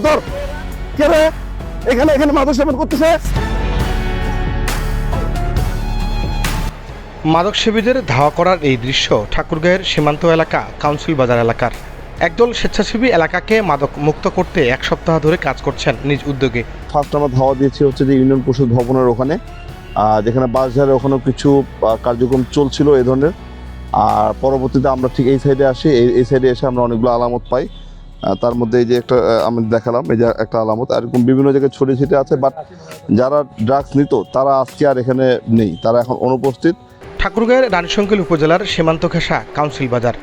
ধর কে রে এখানে এখানে মাদক সেবন করতেছে। মাদক সেবীদের ধাওয়া করার এই দৃশ্য ঠাকুরগাঁয়ের সীমান্ত এলাকা কাউন্সিল বাজার এলাকার। একদল স্বেচ্ছাসেবী এলাকাকে মাদক মুক্ত করতে এক সপ্তাহ ধরে কাজ করছেন নিজ উদ্যোগে। ফার্স্ট আমরা ধাওয়া দিয়েছি হচ্ছে যে ইউনিয়ন পরিষদ ভবনের ওখানে, যেখানে বাসঝাড়ে ওখানেও কিছু কার্যক্রম চলছিল এই ধরনের। আর পরবর্তীতে আমরা ঠিক এই সাইডে আসি, এই সাইডে এসে আমরা অনেকগুলো আলামত পাই। তার মধ্যে এই যে একটা আমি দেখালাম, এই যে একটা আলামত, আর এরকম বিভিন্ন জায়গায় ছড়িয়ে ছিটে আছে। বাট যারা ড্রাগস নিত তারা আজকে আর এখানে নেই, তারা এখন অনুপস্থিত। ঠাকুরগাঁয়ের রানীশঙ্কেল উপজেলার সীমান্ত ঘেঁষা কাউন্সিল বাজার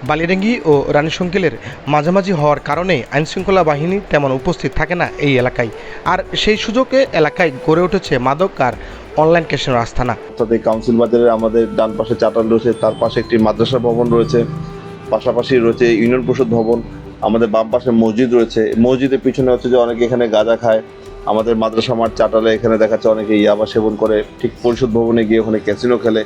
বালিরেঙ্গি ও রানীশঙ্কেলের মাঝামাঝি হওয়ার কারণে আইনশৃঙ্খলা বাহিনী তেমন উপস্থিত থাকে না এই এলাকায়। আর সেই সুযোগে এলাকায় গড়ে উঠেছে মাদক আর অনলাইন ক্যাসিনোর আস্তানা। অর্থাৎ এই কাউন্সিল বাজারে আমাদের ডান পাশে চাটাল রয়েছে, তার পাশে একটি মাদ্রাসা ভবন রয়েছে, পাশাপাশি রয়েছে ইউনিয়ন পরিষদ ভবন, আমাদের বাম পাশে মসজিদ রয়েছে। মসজিদের পিছনে হচ্ছে যে অনেকে এখানে গাঁজা খায়। আমাদের মাদ্রাসা মাঠ চাটালে এখানে দেখা যাচ্ছে অনেকে ইয়াবা সেবন করে, ঠিক পরিষদ ভবনে গিয়ে ওখানে ক্যাসিনো খেলে।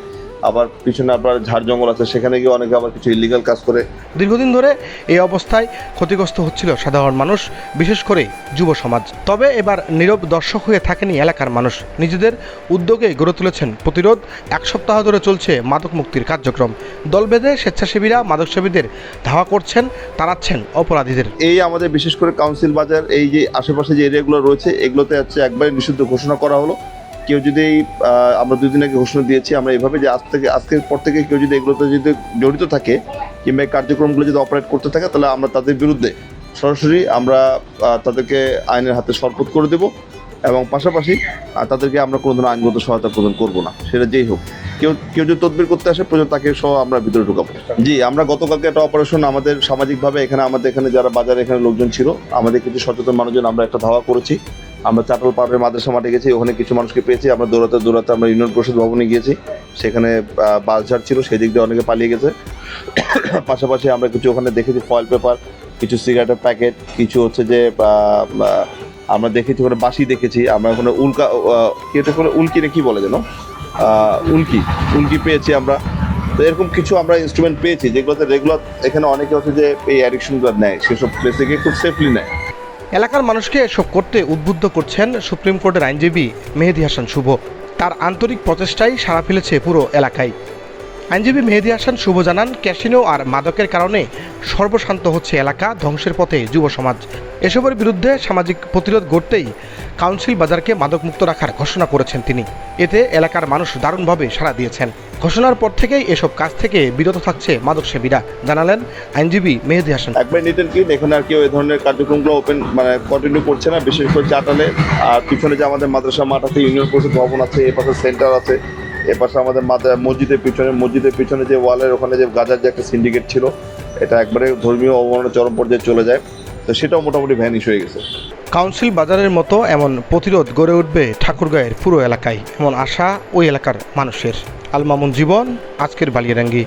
আবার পিছনে আপনার ঝাড় জঙ্গল আছে, সেখানে গিয়ে অনেকে আবার কিছু ইলিগাল কাজ করে। দীর্ঘদিন ধরে এই অবস্থায় ক্ষতিগ্রস্ত হচ্ছিল সাধারণ মানুষ, বিশেষ করে যুব সমাজ। তবে এবার নীরব দর্শক হয়ে থাকেনি এলাকার মানুষ। নিজেদের উদ্যোগে গড়ে তুলেছেন প্রতিরোধ। এক সপ্তাহ ধরে চলছে মাদক মুক্তির কার্যক্রম। দল বেঁধে স্বেচ্ছাসেবীরা মাদকসেবীদের ধাওয়া করছেন, তাড়াচ্ছেন অপরাধীদের। এই আমাদের বিশেষ করে কাউন্সিল বাজার, এই যে আশেপাশে যে এরিয়াগুলো রয়েছে, এগুলোতে হচ্ছে একবারে নিষিদ্ধ ঘোষণা করা হলো। কেউ যদি আমরা 2 দিন আগে ঘোষণা দিয়েছি আমরা এইভাবে যে আজকের পর থেকে কেউ যদি এগুলোতে যদি জড়িত থাকে কিংবা এই কার্যক্রমগুলো যদি অপারেট করতে থাকে, তাহলে আমরা তাদের বিরুদ্ধে সরাসরি আমরা তাদেরকে আইনের হাতে সোপর্দ করে দেব, এবং পাশাপাশি তাদেরকে আমরা কোনো ধরনের আইনগত সহায়তা প্রদান করব না, সেটা যেই হোক। কেউ যদি তদবির করতে আসে পর্যন্ত তাকে সহ আমরা ভিতরে ঢুকাবো। জি, আমরা গতকালকে একটা অপারেশন আমাদের সামাজিকভাবে আমাদের এখানে যারা বাজারে এখানে লোকজন ছিল, আমাদের কিছু সচেতন মানুষজন আমরা একটা ধাওয়া করেছি। আমরা চাটাল পাড়ের মাদ্রাসা মাঠে গেছি, ওখানে কিছু মানুষকে পেয়েছি। আমরা দৌড়াতে আমরা ইউনিয়ন পরিষদ ভবনে গিয়েছি, সেখানে বাসঝাড় ছিল, সেই দিক দিয়ে অনেকে পালিয়ে গেছে। পাশাপাশি আমরা কিছু ওখানে দেখেছি ফয়েল পেপার, কিছু সিগারেটের প্যাকেট, কিছু হচ্ছে যে আমরা দেখেছি ওখানে বাঁশি দেখেছি। আমরা ওখানে উল্কি না কি বলে যেন উল্কি পেয়েছি আমরা। তো এরকম কিছু আমরা ইনস্ট্রুমেন্ট পেয়েছি যেগুলোতে রেগুলার এখানে অনেকে হচ্ছে যে এই অ্যাডিকশনগুলো নেয়, সেসব প্লেসে গিয়ে খুব সেফলি নেয়। এলাকার মানুষকে এসব করতে উদ্বুদ্ধ করছেন সুপ্রিম কোর্টের আইনজীবী মেহেদী হাসান শুভ। তার আন্তরিক প্রচেষ্টাই সাড়া ফেলেছে পুরো এলাকায়। আইনজীবী মেহেদী হাসান শুভ জানান, ক্যাসিনো আর মাদকের কারণে সর্বশান্ত হচ্ছে এলাকা, ধ্বংসের পথে যুব সমাজ। এসবের বিরুদ্ধে সামাজিক প্রতিরোধ গড়তেই কাউন্সিল বাজারকে মাদকমুক্ত রাখার ঘোষণা করেছেন তিনি। এতে এলাকার মানুষ দারুণভাবে সাড়া দিয়েছেন। ঘোষণার পর থেকেই এসব কাজ থেকে বিরত থাকছে মাদক সেবীরা, জানালেন আইনজীবী মেহেদী হাসান। একবার নিতেন কি এখন আর কেউ এই ধরনের কার্যক্রমগুলো কন্টিনিউ করছে না, বিশেষ করে চাটালে। আর পিছনে যে আমাদের মাদ্রাসা মাঠ আছে, ইউনিয়ন পরিষদ ভবন আছে, এপাশে সেন্টার আছে, এপাশে আমাদের মসজিদের পিছনে যে ওয়ালের ওখানে যে গাজার যে একটা সিন্ডিকেট ছিল, এটা একবারে ধর্মীয় অবমাননার চরম পর্যায়ে চলে যায়। তো সেটাও মোটামুটি ভ্যানিশ হয়ে গেছে। কাউন্সিল বাজারের মতো এমন প্রতিরোধ গড়ে উঠবে ঠাকুরগাঁয়ের পুরো এলাকায়, এমন আশা ওই এলাকার মানুষের। আল মামুন জীবন, আজকের বালিয়ারাঙ্গি।